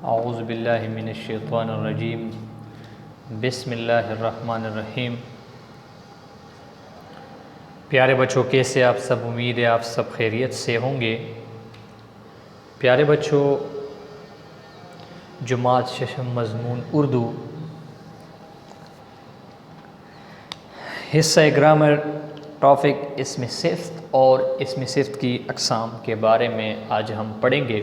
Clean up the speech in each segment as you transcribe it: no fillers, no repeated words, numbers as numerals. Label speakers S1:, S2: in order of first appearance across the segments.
S1: اعوذ باللہ من الشیطان الرجیم بسم اللہ الرحمن الرحیم۔ پیارے بچوں، کیسے آپ سب؟ امید ہے آپ سب خیریت سے ہوں گے۔ پیارے بچوں، جماعت ششم مضمون اردو حصہ گرامر ٹاپک اسم صفت اور اسم صفت کی اقسام کے بارے میں آج ہم پڑھیں گے۔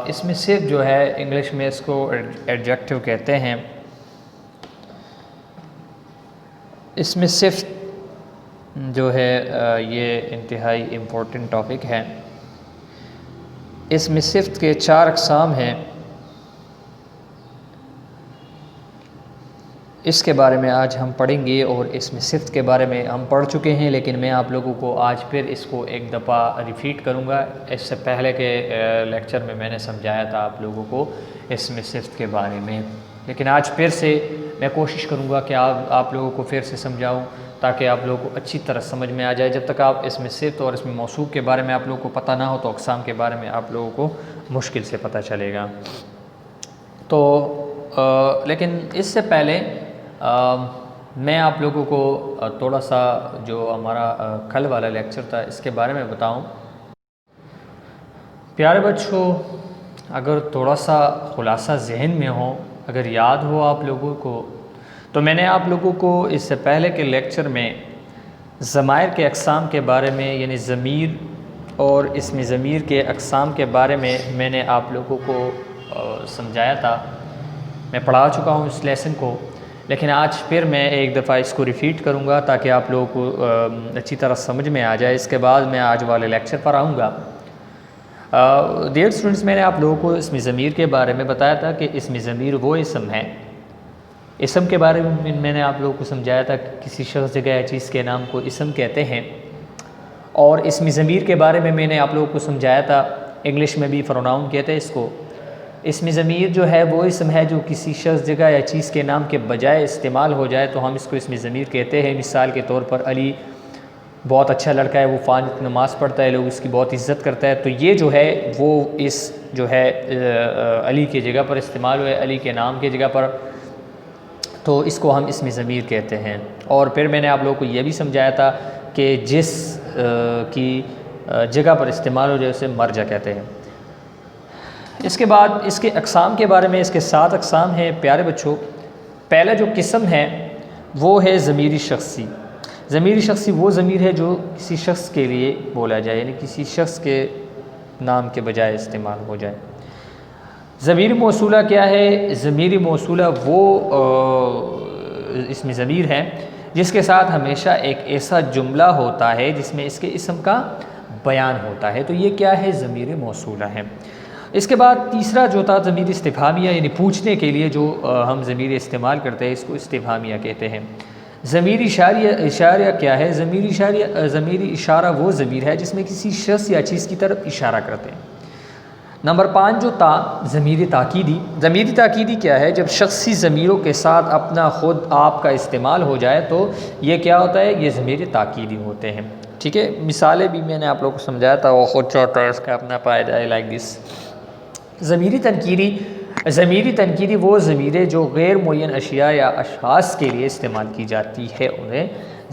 S1: اسم صفت جو ہے انگلش میں اس کو ایڈجیکٹو کہتے ہیں۔ اسم صفت جو ہے یہ انتہائی امپورٹنٹ ٹاپک ہے۔ اسم صفت کے 4 اقسام ہیں۔ اس کے بارے میں آج ہم پڑھیں گے، اور اسم صفت کے بارے میں ہم پڑھ چکے ہیں، لیکن میں آپ لوگوں کو آج پھر اس کو ایک دفعہ ریپیٹ کروں گا۔ اس سے پہلے کے لیکچر میں نے سمجھایا تھا آپ لوگوں کو اسم صفت کے بارے میں، لیکن آج پھر سے میں کوشش کروں گا کہ آپ لوگوں کو پھر سے سمجھاؤں تاکہ آپ لوگوں کو اچھی طرح سمجھ میں آ جائے۔ جب تک آپ اسم صفت اور اسم موصوف کے بارے میں آپ لوگوں کو پتہ نہ ہو تو اقسام کے بارے میں آپ لوگوں کو مشکل سے پتہ چلے گا۔ تو لیکن اس سے پہلے میں آپ لوگوں کو تھوڑا سا جو ہمارا کل والا لیکچر تھا اس کے بارے میں بتاؤں۔ پیارے بچوں، اگر تھوڑا سا خلاصہ ذہن میں ہو، اگر یاد ہو آپ لوگوں کو، تو میں نے آپ لوگوں کو اس سے پہلے کے لیکچر میں ضمائر کے اقسام کے بارے میں، یعنی ضمیر اور اسم ضمیر کے اقسام کے بارے میں نے آپ لوگوں کو سمجھایا تھا۔ میں پڑھا چکا ہوں اس لیسن کو، لیکن آج پھر میں ایک دفعہ اس کو ریپیٹ کروں گا تاکہ آپ لوگوں کو اچھی طرح سمجھ میں آ جائے۔ اس کے بعد میں آج والے لیکچر پر آؤں گا۔ ڈیئر اسٹوڈنٹس، میں نے آپ لوگوں کو اسم ضمیر کے بارے میں بتایا تھا کہ اسم ضمیر وہ اسم ہے۔ اسم کے بارے میں نے آپ لوگوں کو سمجھایا تھا کہ کسی شخص، جگہ یا چیز کے نام کو اسم کہتے ہیں، اور اسم ضمیر کے بارے میں نے آپ لوگوں کو سمجھایا تھا انگلش میں بھی پروناؤن کہتے ہیں اس کو۔ اسم ضمیر جو ہے وہ اسم ہے جو کسی شخص، جگہ یا چیز کے نام کے بجائے استعمال ہو جائے تو ہم اس کو اسم ضمیر کہتے ہیں۔ مثال کے طور پر علی بہت اچھا لڑکا ہے، وہ فاضل نماز پڑھتا ہے، لوگ اس کی بہت عزت کرتا ہے، تو یہ جو ہے وہ اس جو ہے علی کی جگہ پر استعمال ہوئے، علی کے نام کی جگہ پر، تو اس کو ہم اسم ضمیر کہتے ہیں۔ اور پھر میں نے آپ لوگوں کو یہ بھی سمجھایا تھا کہ جس کی جگہ پر استعمال ہو جائے اسے مرجع کہتے ہیں۔ اس کے بعد اس کے اقسام کے بارے میں، اس کے 7 اقسام ہیں پیارے بچوں۔ پہلا جو قسم ہے وہ ہے ضمیری شخصی۔ ضمیری شخصی وہ ضمیر ہے جو کسی شخص کے لیے بولا جائے، یعنی کسی شخص کے نام کے بجائے استعمال ہو جائے۔ ضمیر موصولہ کیا ہے؟ ضمیر موصولہ وہ اسم ضمیر ہے جس کے ساتھ ہمیشہ ایک ایسا جملہ ہوتا ہے جس میں اس کے اسم کا بیان ہوتا ہے، تو یہ کیا ہے؟ ضمیر موصولہ ہے۔ اس کے بعد تیسرا جو تھا ضمیر استفہامیہ، یعنی پوچھنے کے لیے جو ہم ضمیر استعمال کرتے ہیں، اس کو استفہامیہ کہتے ہیں۔ ضمیر اشاریہ کیا ہے؟ ضمیر اشارہ وہ ضمیر ہے جس میں کسی شخص یا چیز کی طرف اشارہ کرتے ہیں۔ نمبر 5 جو تھا ضمیر تاکیدی۔ ضمیر تاکیدی کیا ہے؟ جب شخصی ضمیروں کے ساتھ اپنا، خود، آپ کا استعمال ہو جائے تو یہ کیا ہوتا ہے؟ یہ ضمیر تاکیدی ہوتے ہیں۔ ٹھیک ہے، مثالیں بھی میں نے آپ لوگوں کو سمجھایا تھا، وہ خود چاہتا ہے اس کا اپنا فائدہ ہے، لائک دس۔ ضمیری تنکیری وہ ضمیریں جو غیر معین اشیاء یا اشخاص کے لیے استعمال کی جاتی ہے، انہیں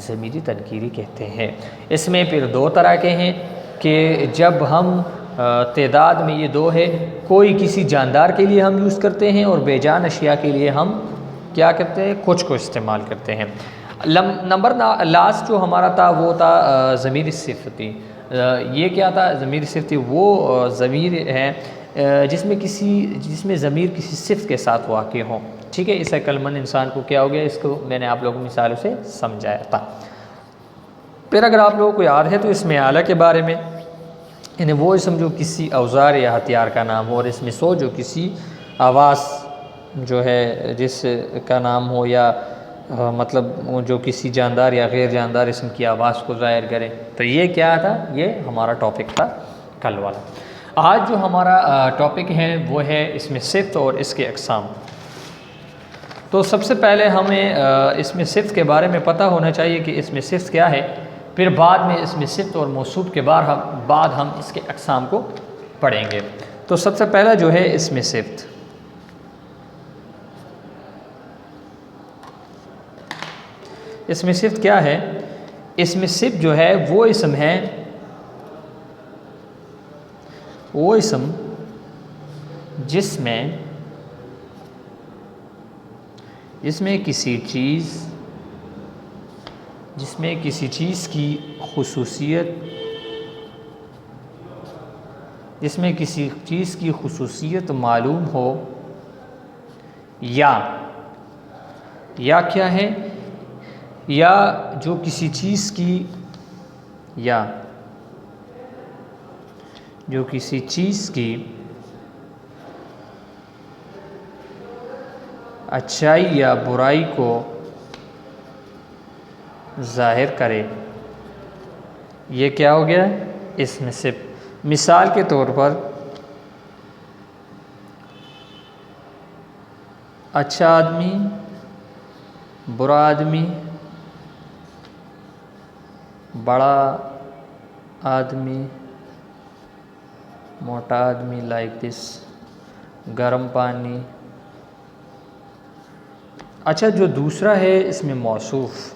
S1: ضمیری تنکیری کہتے ہیں۔ اس میں پھر 2 طرح کے ہیں کہ جب ہم تعداد میں، یہ 2 ہے، کوئی کسی جاندار کے لیے ہم یوز کرتے ہیں، اور بے جان اشیاء کے لیے ہم کیا کرتے ہیں؟ کچھ کو استعمال کرتے ہیں۔ نمبر لاسٹ جو ہمارا تھا وہ تھا ضمیر صفتی۔ یہ کیا تھا؟ ضمیر صفتی وہ ضمیر ہے جس میں ضمیر کسی صفت کے ساتھ واقع ہوں۔ ٹھیک ہے، اس عقل مند انسان کو کیا ہو گیا؟ اس کو میں نے آپ لوگوں کو مثالوں سے سمجھایا تھا۔ پھر اگر آپ لوگوں کو یاد ہے تو اسم اعلیٰ کے بارے میں، یعنی وہ اسم جو کسی اوزار یا ہتھیار کا نام ہو، اور اسم سو جو کسی آواز جو ہے جس کا نام ہو، یا مطلب جو کسی جاندار یا غیر جاندار اسم کی آواز کو ظاہر کرے۔ تو یہ کیا تھا؟ یہ ہمارا ٹاپک تھا کل والا۔ آج جو ہمارا ٹاپک ہے وہ ہے اسم صفت اور اس کے اقسام۔ تو سب سے پہلے ہمیں اسم صفت کے بارے میں پتہ ہونا چاہیے کہ اسم صفت کیا ہے، پھر بعد میں اسم صفت اور موصوف کے بعد ہم اس کے اقسام کو پڑھیں گے۔ تو سب سے پہلا جو ہے اسم صفت، اسم صفت کیا ہے؟ اسم صفت جو ہے وہ اسم ہے، وہ اسم جس میں کسی چیز کی خصوصیت، جس میں کسی چیز کی خصوصیت معلوم ہو، یا کیا ہے، یا جو کسی چیز کی، یا جو کسی چیز کی اچھائی یا برائی کو ظاہر کرے، یہ کیا ہو گیا؟ اسم صفت۔ مثال کے طور پر اچھا آدمی، برا آدمی، بڑا آدمی، موٹا آدمی، لائک دس، گرم پانی۔ اچھا جو دوسرا ہے اس میں موصوف،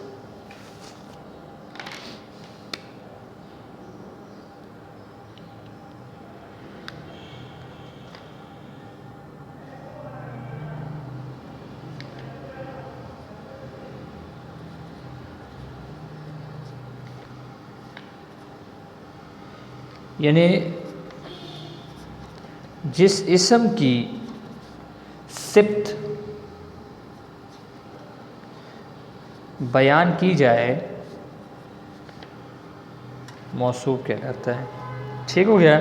S1: یعنی جس اسم کی صفت بیان کی جائے موصوف کہلاتا ہے۔ ٹھیک ہو گیا؟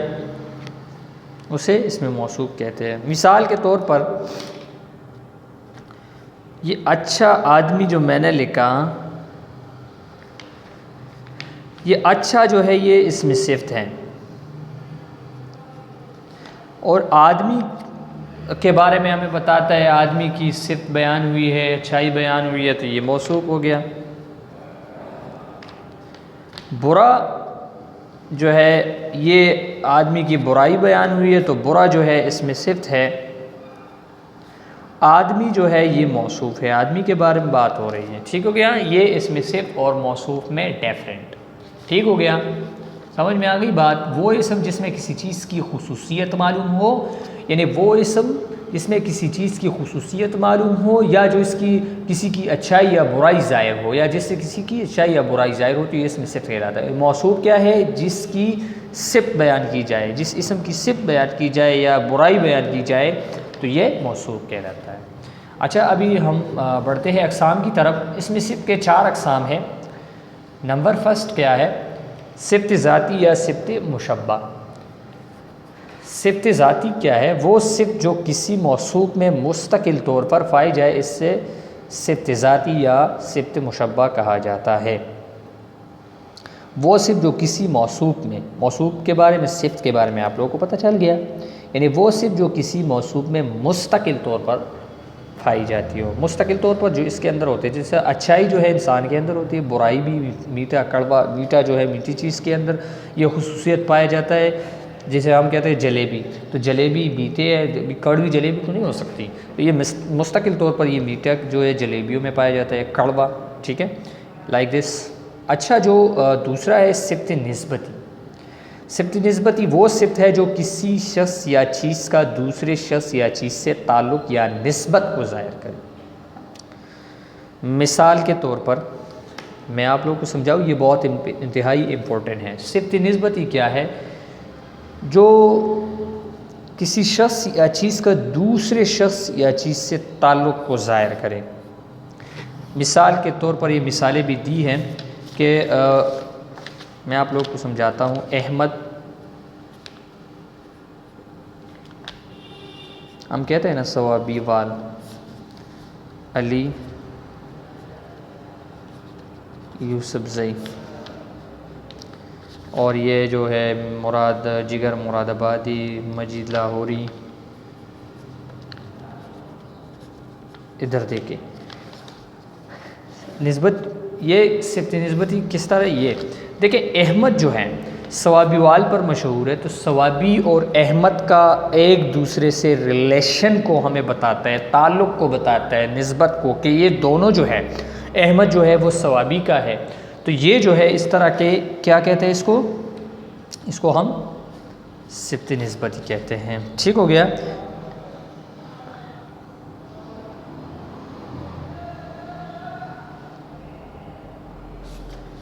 S1: اسے اس میں موصوف کہتے ہیں۔ مثال کے طور پر یہ اچھا آدمی جو میں نے لکھا، یہ اچھا جو ہے یہ اسم صفت ہے، اور آدمی کے بارے میں ہمیں بتاتا ہے، آدمی کی صفت بیان ہوئی ہے، اچھائی بیان ہوئی ہے، تو یہ موصوف ہو گیا۔ برا جو ہے یہ آدمی کی برائی بیان ہوئی ہے، تو برا جو ہے اسم صفت ہے۔ آدمی جو ہے یہ موصوف ہے، آدمی کے بارے میں بات ہو رہی ہے۔ ٹھیک ہو گیا؟ یہ اسم صفت اور موصوف میں ڈیفرنٹ۔ ٹھیک ہو گیا؟ سمجھ میں آ گئی بات؟ وہ اسم جس میں کسی چیز کی خصوصیت معلوم ہو، یعنی وہ اسم جس میں کسی چیز کی خصوصیت معلوم ہو، یا جو اس کی کسی کی اچھائی یا برائی ظاہر ہو، یا جس سے کسی کی اچھائی یا برائی ظاہر ہو، تو یہ اسم صفت کہلاتا ہے۔ موصوف کیا ہے؟ جس کی صفت بیان کی جائے، جس اسم کی صفت بیان کی جائے یا برائی بیان کی جائے، تو یہ موصوف کہلاتا ہے۔ اچھا ابھی ہم بڑھتے ہیں اقسام کی طرف۔ اسم صفت کے 4 اقسام ہیں۔ نمبر فرسٹ کیا ہے؟ صفت ذاتی یا صفت مشبہ۔ صفت ذاتی کیا ہے؟ وہ صفت جو کسی موصوف میں مستقل طور پر پائی جائے، اس سے صفت ذاتی یا صفت مشبہ کہا جاتا ہے۔ وہ صفت جو کسی موصوف میں، موصوف کے بارے میں، صفت کے بارے میں آپ لوگوں کو پتہ چل گیا، یعنی وہ صفت جو کسی موصوف میں مستقل طور پر پائی جاتی ہو، مستقل طور پر جو اس کے اندر ہوتے ہیں، جیسے اچھائی جو ہے انسان کے اندر ہوتی ہے، برائی بھی، میٹھا کڑوا، میٹھا جو ہے میٹھی چیز کے اندر یہ خصوصیت پایا جاتا ہے۔ جیسے ہم کہتے ہیں جلیبی، تو جلیبی میٹھے ہے، کڑوی جلیبی تو نہیں ہو سکتی، تو یہ مستقل طور پر یہ میٹھا جو ہے جلیبیوں میں پایا جاتا ہے، کڑوا۔ ٹھیک ہے، لائک دس۔ اچھا جو دوسرا ہے صفت نسبتی۔ صفت نسبتی وہ صفت ہے جو کسی شخص یا چیز کا دوسرے شخص یا چیز سے تعلق یا نسبت کو ظاہر کرے۔ مثال کے طور پر میں آپ لوگوں کو سمجھاؤں، یہ بہت انتہائی امپورٹنٹ ہے۔ صفت نسبتی کیا ہے؟ جو کسی شخص یا چیز کا دوسرے شخص یا چیز سے تعلق کو ظاہر کرے۔ مثال کے طور پر یہ مثالیں بھی دی ہیں کہ میں آپ لوگوں کو سمجھاتا ہوں۔ احمد، ہم کہتے ہیں نا ثوابی وال، علی، یوسف زئی، اور یہ جو ہے مراد جگر مراد آبادی، مجید لاہوری۔ ادھر دیکھیں نسبت، یہ صفت نسبتی کس طرح؟ یہ دیکھیں احمد جو ہے، ثوابی وال پر مشہور ہے، تو ثوابی اور احمد کا ایک دوسرے سے ریلیشن کو ہمیں بتاتا ہے، تعلق کو بتاتا ہے، نسبت کو، کہ یہ دونوں جو ہے، احمد جو ہے وہ ثوابی کا ہے، تو یہ جو ہے اس طرح کے کیا کہتے ہیں اس کو ہم سبت نسبتی کہتے ہیں۔ ٹھیک ہو گیا۔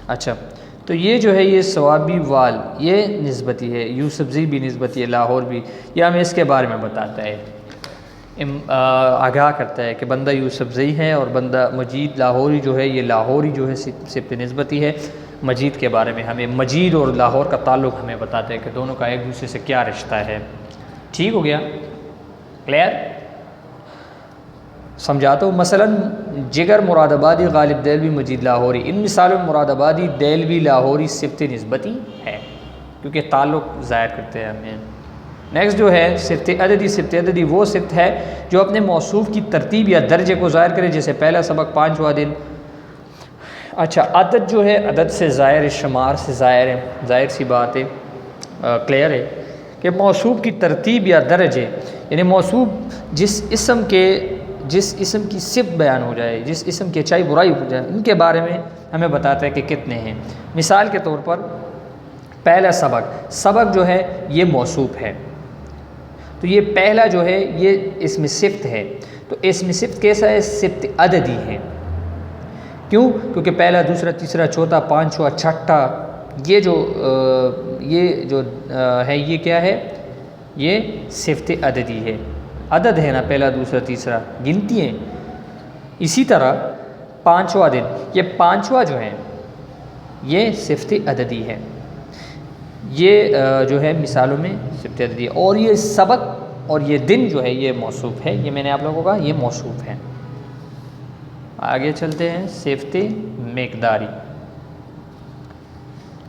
S1: اچھا، تو یہ جو ہے یہ ثوابی وال یہ نسبتی ہے، یوسفزئی بھی نسبتی ہے، لاہور بھی، یہ ہمیں اس کے بارے میں بتاتا ہے، آگاہ کرتا ہے کہ بندہ یوسفزئی ہے اور بندہ مجید لاہوری جو ہے یہ لاہوری جو ہے سبت نسبتی ہے۔ مجید کے بارے میں ہمیں مجید اور لاہور کا تعلق ہمیں بتاتا ہے کہ دونوں کا ایک دوسرے سے کیا رشتہ ہے۔ ٹھیک ہو گیا، کلیئر؟ سمجھاتا ہوں، مثلا جگر مراد آبادی، غالب دہلوی، مجید لاہوری، ان مثالوں میں مراد آبادی، دہلوی، لاہوری سبت نسبتی ہے کیونکہ تعلق ظاہر کرتے ہیں ہمیں۔ نیکسٹ جو ہے سبت عددی، سبت عددی وہ سبت ہے جو اپنے موصوف کی ترتیب یا درجے کو ظاہر کرے، جیسے پہلا سبق، پانچواں دن۔ اچھا، عدد جو ہے عدد سے ظاہر، شمار سے ظاہر ہے، ظاہر سی بات ہے، کلیئر ہے کہ موصوف کی ترتیب یا درجے، یعنی موصوف جس اسم کی صفت بیان ہو جائے، جس اسم کی اچائی برائی ہو جائے، ان کے بارے میں ہمیں بتاتا ہے کہ کتنے ہیں۔ مثال کے طور پر پہلا سبق جو ہے یہ موصوف ہے، تو یہ پہلا جو ہے یہ اسم صفت ہے، تو اسم صفت کیسا ہے؟ سبت عددی ہے۔ کیوں؟ کیونکہ پہلا، دوسرا، تیسرا، چوتھا، پانچواں، چھٹا، یہ جو ہے یہ کیا ہے؟ یہ صفت عددی ہے، عدد ہے نا، پہلا، دوسرا، تیسرا، گنتی ہیں۔ اسی طرح پانچواں دن، یہ پانچواں جو ہے یہ صفت عددی ہے، یہ جو ہے مثالوں میں صفت عددی ہے، اور یہ سبق اور یہ دن جو ہے یہ موصوف ہے، یہ میں نے آپ لوگوں کو کہا یہ موصوف ہے۔ آگے چلتے ہیں، صفت مقداری،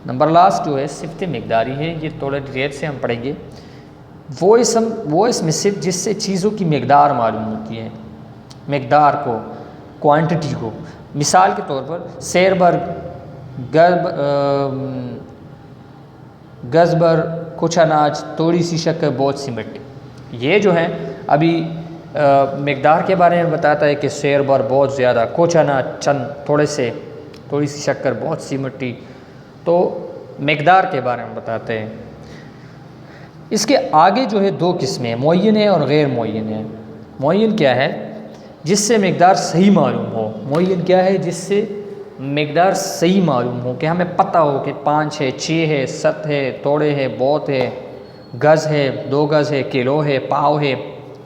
S1: نمبر لاسٹ جو ہے صفت مقداری ہے، یہ تھوڑا دیر سے ہم پڑھیں گے۔ وہ اسم صفت جس سے چیزوں کی مقدار معلوم ہوتی ہے، مقدار کو، کوانٹٹی کو۔ مثال کے طور پر سیر بر، گز بر، کچھ اناج، تھوڑی سی شکر، بہت سی مٹی، یہ جو ہے ابھی مقدار کے بارے میں بتاتا ہے کہ سیر بر بہت زیادہ، کچھ اناج چند، تھوڑی سی شکر، بہت سی مٹی، تو مقدار کے بارے میں بتاتے ہیں۔ اس کے آگے جو ہے دو قسمیں ہیں، معین ہے اور غیر معین ہے۔ معین کیا ہے؟ جس سے مقدار صحیح معلوم ہو۔ معین کیا ہے؟ جس سے مقدار صحیح معلوم ہو، کہ ہمیں پتہ ہو کہ 5 ہے، 6 ہے، 7 ہے، توڑے ہے، بہت ہے، گز ہے، 2 گز ہے، کلو ہے، پاؤ ہے،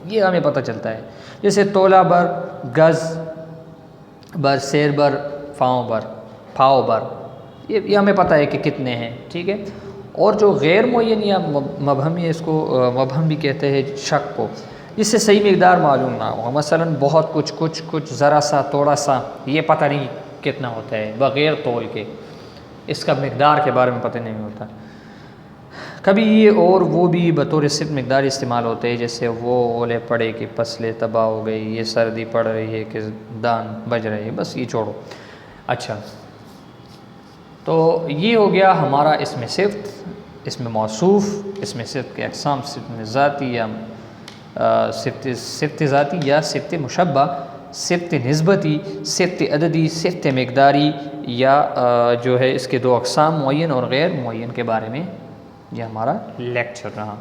S1: یہ ہمیں پتہ چلتا ہے۔ جیسے تولہ بر، گز بر، سیر بر، پھاؤ بر، یہ ہمیں پتہ ہے کہ کتنے ہیں، ٹھیک ہے۔ اور جو غیر معین یا مبہمی ہے، اس کو مبہم بھی کہتے ہیں شک کو، جس سے صحیح مقدار معلوم نہ ہو، مثلا بہت کچھ، ذرا سا، تھوڑا سا، یہ پتہ نہیں کتنا ہوتا ہے، بغیر تول کے، اس کا مقدار کے بارے میں پتہ نہیں ہوتا۔ کبھی یہ اور وہ بھی بطور صرف مقدار استعمال ہوتے ہیں، جیسے وہ اولے پڑے کہ فصلیں تباہ ہو گئی، یہ سردی پڑ رہی ہے کہ دان بج رہے ہیں، بس یہ چھوڑو۔ اچھا، تو یہ ہو گیا ہمارا اسم صفت، اسم موصوف، اسم صفت کے اقسام، صفت ذاتی یا صفت ذاتی یا صفت مشبہ، صفت نسبتی، صفت عددی، صفت مقداری، یا جو ہے اس کے دو اقسام، معین اور غیر معین کے بارے میں یہ ہمارا لیکچر رہا۔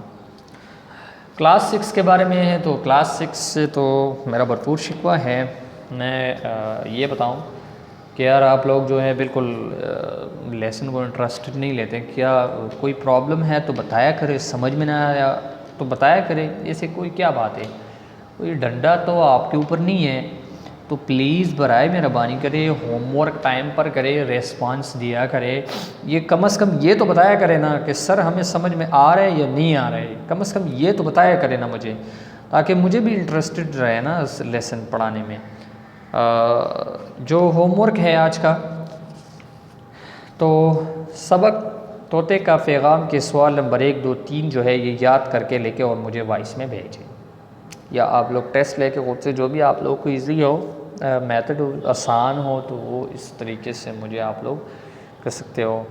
S1: کلاس 6 کے بارے میں ہے، تو کلاس 6 سے تو میرا بھرپور شکوہ ہے۔ میں یہ بتاؤں کہ یار آپ لوگ جو ہے بالکل لیسن کو انٹرسٹڈ نہیں لیتے، کیا کوئی پرابلم ہے تو بتایا کرے، سمجھ میں نہ آیا تو بتایا کرے، ایسے کوئی کیا بات ہے، کوئی ڈنڈا تو آپ کے اوپر نہیں ہے، تو پلیز برائے مہربانی کرے، ہوم ورک ٹائم پر کرے، ریسپانس دیا کرے، یہ کم از کم یہ تو بتایا کرے نا کہ سر ہمیں سمجھ میں آ رہا ہے یا نہیں آ رہا ہے، کم از کم یہ تو بتایا کرے نا مجھے، تاکہ مجھے بھی انٹرسٹڈ رہے نا اس لیسن پڑھانے میں۔ جو ہوم ورک ہے آج کا، تو سبق طوطے کا پیغام کے سوال نمبر 1، 2، 3 جو ہے یہ یاد کر کے لے کے اور مجھے وائس میں بھیجیں، یا آپ لوگ ٹیسٹ لے کے خود سے، جو بھی آپ لوگوں کو ایزی ہو، میتھڈ آسان ہو، تو وہ اس طریقے سے مجھے آپ لوگ کر سکتے ہو۔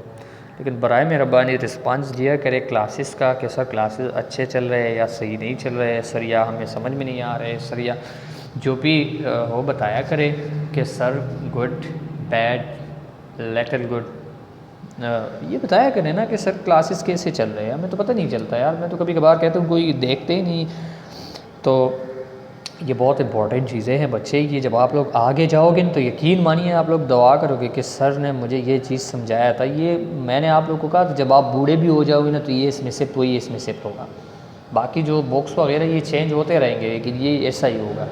S1: لیکن برائے مہربانی رسپانس دیا کرے کلاسز کا کہ سر کلاسز اچھے چل رہے ہیں یا صحیح نہیں چل رہے ہیں سر، یا ہمیں سمجھ میں نہیں آ رہے سر، یا جو بھی ہو بتایا کرے کہ sir good, bad, little good, یہ بتایا کریں نا کہ سر کلاسز کیسے چل رہے ہیں، ہمیں تو پتہ نہیں چلتا یار، میں تو کبھی کبھار کہتا ہوں کوئی دیکھتے ہی نہیں. تو یہ بہت امپورٹنٹ چیزیں ہیں بچے کی، جب آپ لوگ آگے جاؤ گے تو یقین مانیے آپ لوگ دعا کرو گے کہ سر نے مجھے یہ چیز سمجھایا تھا. یہ میں نے آپ لوگ کو کہا تھا جب آپ بوڑھے بھی ہو جاؤ گے نا تو یہ اس میں شفٹ وہی اس میں شفٹ ہوگا، باقی جو بکس وغیرہ یہ چینج ہوتے رہیں گے لیکن یہ ایسا ہی ہوگا.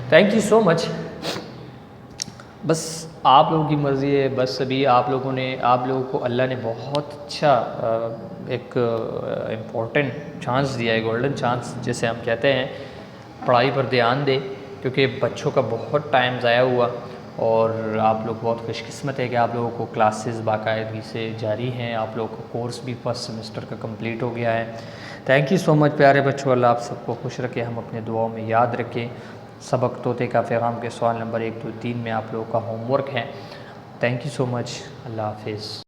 S1: تھینک یو سو مچ. بس آپ لوگوں کی مرضی ہے، بس ابھی آپ لوگوں کو اللہ نے بہت اچھا ایک امپورٹنٹ چانس دیا ہے، گولڈن چانس جیسے ہم کہتے ہیں. پڑھائی پر دھیان دے کیونکہ بچوں کا بہت ٹائم ضائع ہوا، اور آپ لوگ بہت خوش قسمت ہے کہ آپ لوگوں کو کلاسز باقاعدگی سے جاری ہیں، آپ لوگوں کا کورس بھی فرسٹ سیمسٹر کا کمپلیٹ ہو گیا ہے. تھینک یو سو مچ پیارے بچوں، اللہ آپ سب کو خوش رکھے، ہم اپنے دعاؤں میں یاد رکھیں. سبق طوطے کا پیغام کے سوال نمبر 1 2 3 میں آپ لوگوں کا ہوم ورک ہے. تھینک یو سو مچ. اللہ حافظ.